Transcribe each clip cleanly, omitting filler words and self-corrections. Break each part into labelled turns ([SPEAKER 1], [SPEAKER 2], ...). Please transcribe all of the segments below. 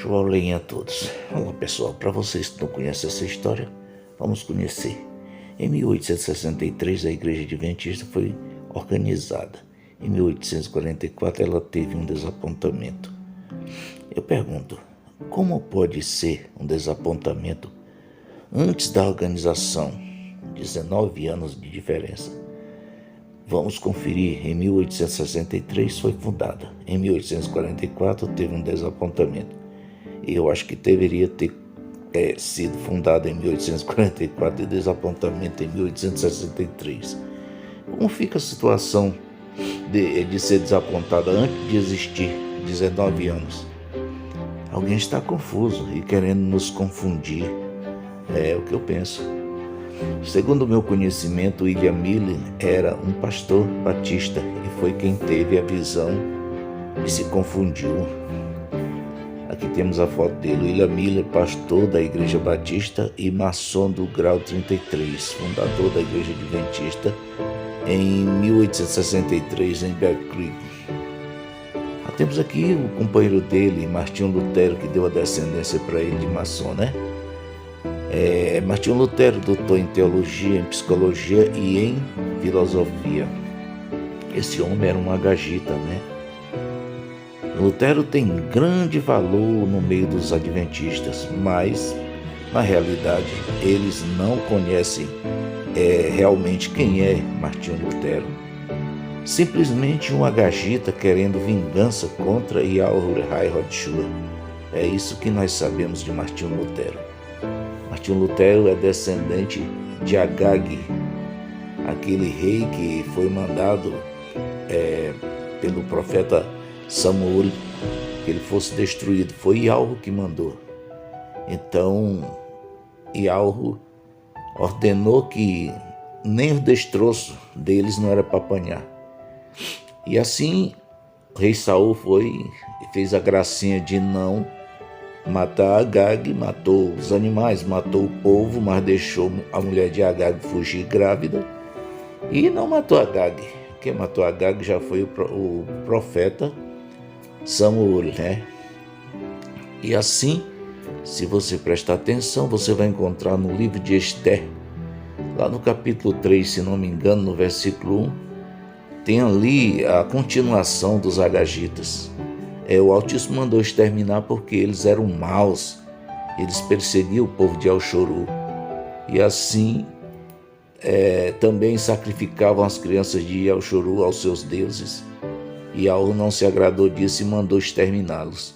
[SPEAKER 1] João a todos. Olá pessoal, para vocês que não conhecem essa história, vamos conhecer. Em 1863 a Igreja Adventista foi organizada. Em 1844 ela teve um desapontamento. Eu pergunto, como pode ser um desapontamento antes da organização? 19 anos de diferença. Vamos conferir. Em 1863 foi fundada. Em 1844 teve um desapontamento. Eu acho que deveria ter sido fundada em 1844 e desapontamento em 1863. Como fica a situação de ser desapontada antes de existir 19 anos? Alguém está confuso e querendo nos confundir. É o que eu penso. Segundo o meu conhecimento, William Miller era um pastor batista e foi quem teve a visão e se confundiu. Aqui temos a foto dele, William Miller, pastor da Igreja Batista e maçom do grau 33, fundador da Igreja Adventista em 1863 em Bear Creek. Temos aqui o companheiro dele, Martinho Lutero, que deu a descendência para ele de maçom, né? Martinho Lutero, doutor em teologia, em psicologia e em filosofia. Esse homem era um agagita, né? Lutero tem grande valor no meio dos adventistas, mas na realidade eles não conhecem realmente quem é Martinho Lutero. Simplesmente um agagita querendo vingança contra Yahweh Rothschild. É isso que nós sabemos de Martinho Lutero. Martinho Lutero é descendente de Agag, aquele rei que foi mandado pelo profeta Samuel que ele fosse destruído. Foi Yahweh que mandou. Então Yahweh ordenou que nem o destroço deles não era para apanhar. E assim o rei Saul foi e fez a gracinha de não matar Agag, matou os animais, matou o povo, mas deixou a mulher de Agag fugir grávida e não matou Agag. Quem matou Agag já foi o profeta Samuel, né? E assim, se você prestar atenção, você vai encontrar no livro de Esther, lá no capítulo 3, se não me engano, no versículo 1, tem ali a continuação dos agagitas. O Altíssimo mandou exterminar porque eles eram maus, eles perseguiam o povo de El-Shorú. E assim também sacrificavam as crianças de El-Shorú aos seus deuses. E Yahweh não se agradou disso e mandou exterminá-los.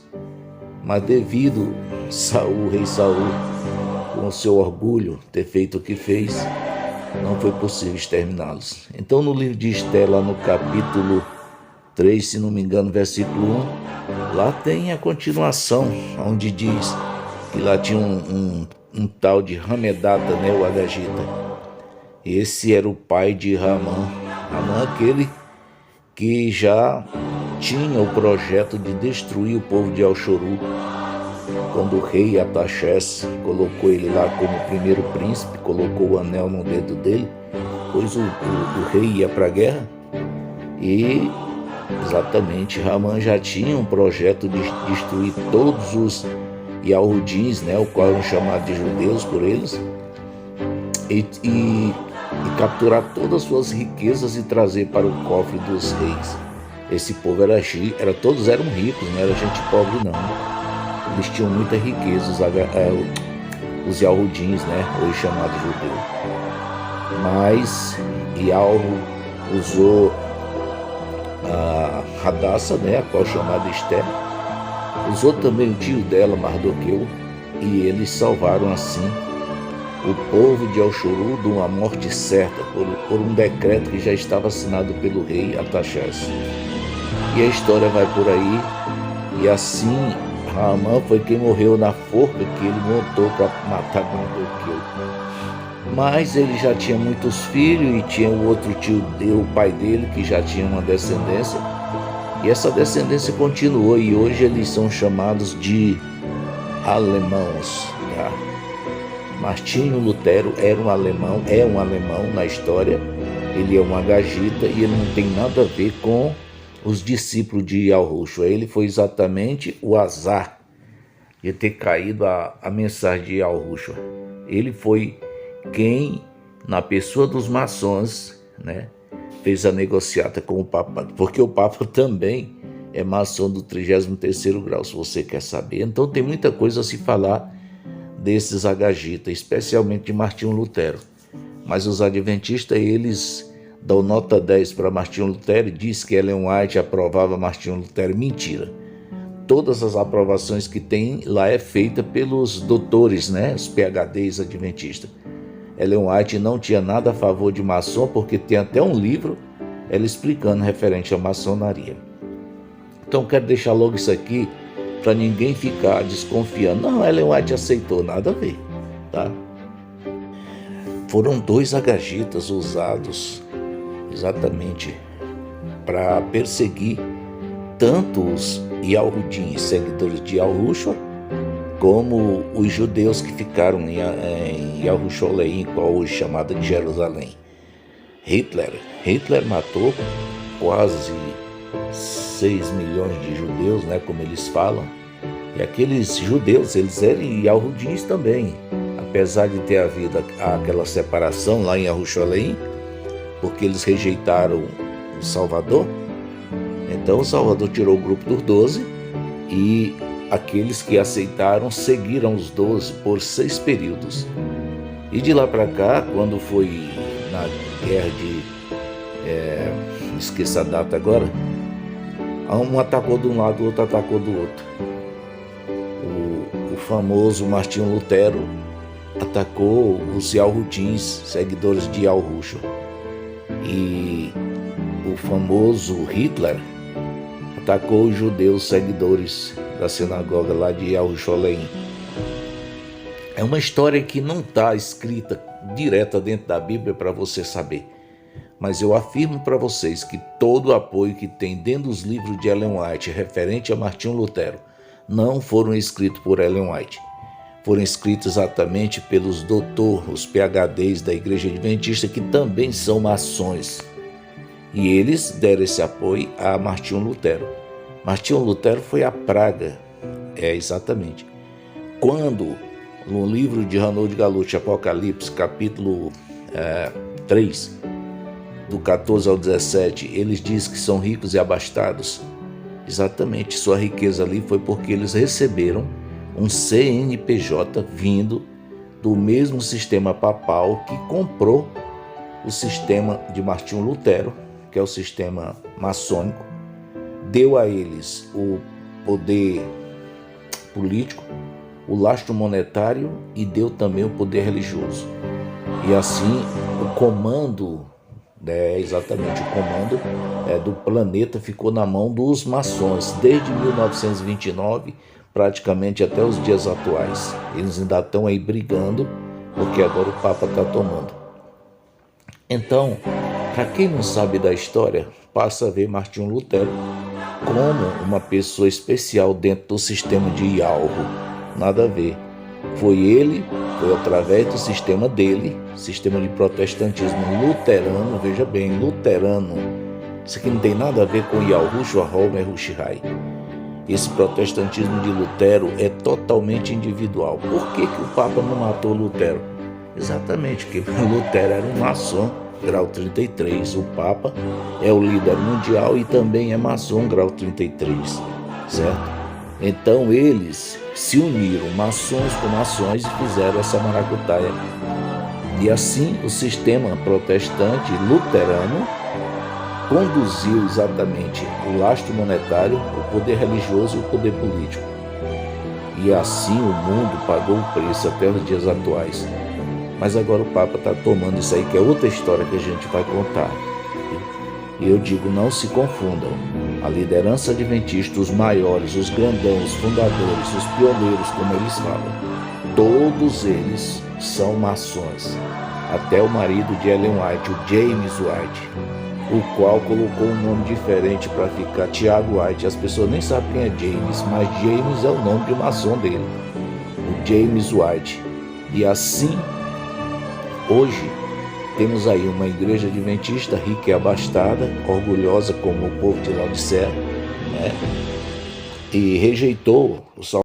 [SPEAKER 1] Mas devido Saul, rei Saul, com o seu orgulho ter feito o que fez, não foi possível exterminá-los. Então no livro de Esther, lá no capítulo 3, se não me engano, versículo 1, lá tem a continuação, onde diz que lá tinha um tal de Hamedata, né, o agagita. Esse era o pai de Ramã. Ramã, aquele que já tinha o projeto de destruir o povo de El-Shorú. Quando o rei Ataxés colocou ele lá como primeiro príncipe, colocou o anel no dedo dele, pois o rei ia para a guerra. E exatamente Ramã já tinha um projeto de destruir todos os Yahudins, né, o qual eram chamados de judeus por eles, e capturar todas as suas riquezas e trazer para o cofre dos reis. Esse povo todos eram ricos, não era gente pobre não. Eles tinham muita riqueza, os Yahudins, né, hoje chamados judeus. Mas Yahweh usou a Hadassah, né, a qual é chamada Esther, usou também o tio dela, Mardoqueu, e eles salvaram assim o povo de El-Shorú de uma morte certa, por um decreto que já estava assinado pelo rei Ataxés. E a história vai por aí, e assim Ramã foi quem morreu na forca que ele montou para matar Mardoqueu. Mas ele já tinha muitos filhos e tinha o outro tio, o pai dele, que já tinha uma descendência. E essa descendência continuou e hoje eles são chamados de alemãos. Tá? Martinho Lutero era um alemão, é um alemão na história. Ele é um agagita e ele não tem nada a ver com os discípulos de Yahushua. Ele foi exatamente o azar de ter caído a mensagem de Yahushua. Ele foi quem, na pessoa dos maçons, né, fez a negociata com o Papa, porque o Papa também é maçom do 33º grau, se você quer saber. Então tem muita coisa a se falar desses agagitas, especialmente de Martinho Lutero. Mas os adventistas, eles dão nota 10 para Martinho Lutero e diz que Ellen White aprovava Martinho Lutero. Mentira. Todas as aprovações que tem lá é feita pelos doutores, né, os PhDs adventistas. Ellen White não tinha nada a favor de maçom, porque tem até um livro ela explicando referente à maçonaria. Então quero deixar logo isso aqui para ninguém ficar desconfiando. Não, Ellen White aceitou, nada a ver, tá? Foram 2 agagitas usados exatamente para perseguir tanto os Yahudim, seguidores de Yahushua, como os judeus que ficaram em Yahusholeim, qual hoje é chamada de Jerusalém. Hitler matou quase 6 milhões de judeus, né, como eles falam. E aqueles judeus, eles eram Yahudins também, apesar de ter havido aquela separação lá em Yahusholeim, porque eles rejeitaram o Salvador. Então o Salvador tirou o grupo dos 12 e aqueles que aceitaram seguiram os 12 por 6 períodos. E de lá para cá, quando foi na guerra de... esqueça a data agora, um atacou de um lado, o outro atacou do outro. O famoso Martinho Lutero atacou os Yahudins, seguidores de Yahushua. E o famoso Hitler atacou os judeus, seguidores da sinagoga lá de Yahusholeim. É uma história que não está escrita direta dentro da Bíblia para você saber. Mas eu afirmo para vocês que todo o apoio que tem dentro dos livros de Ellen White referente a Martinho Lutero não foram escritos por Ellen White. Foram escritos exatamente pelos doutores, os PhDs da Igreja Adventista, que também são maçons. E eles deram esse apoio a Martinho Lutero. Martinho Lutero foi a praga, exatamente. Quando, no livro de Arnold Galucci, Apocalipse, capítulo 3, do 14 ao 17, eles dizem que são ricos e abastados. Exatamente, sua riqueza ali foi porque eles receberam um CNPJ vindo do mesmo sistema papal que comprou o sistema de Martinho Lutero, que é o sistema maçônico, deu a eles o poder político, o lastro monetário e deu também o poder religioso. E assim o comando, exatamente o comando do planeta ficou na mão dos maçons desde 1929, praticamente até os dias atuais. Eles ainda estão aí brigando, porque agora o Papa está tomando. Então, para quem não sabe da história, passa a ver Martinho Lutero como uma pessoa especial dentro do sistema de Yahoo. Nada a ver. Foi através do sistema dele, sistema de protestantismo luterano, veja bem, luterano. Isso aqui não tem nada a ver com Yahushua Homer Hushai. Esse protestantismo de Lutero é totalmente individual. Por que o Papa não matou Lutero? Exatamente, porque Lutero era um maçom, grau 33. O Papa é o líder mundial e também é maçom, grau 33, certo? Então eles se uniram, maçons com maçons, e fizeram essa maracutaia. E assim o sistema protestante luterano conduziu exatamente o lastro monetário, o poder religioso e o poder político. E assim o mundo pagou o preço até os dias atuais. Mas agora o Papa está tomando isso aí, que é outra história que a gente vai contar. E eu digo, não se confundam. A liderança adventista, os maiores, os grandões, os fundadores, os pioneiros, como eles falam, todos eles são maçons. Até o marido de Ellen White, o James White, o qual colocou um nome diferente para ficar Tiago White. As pessoas nem sabem quem é James, mas James é o nome de maçom dele, o James White. E assim, hoje, temos aí uma igreja adventista rica e abastada, orgulhosa como o povo de Laodiceia, né? E rejeitou o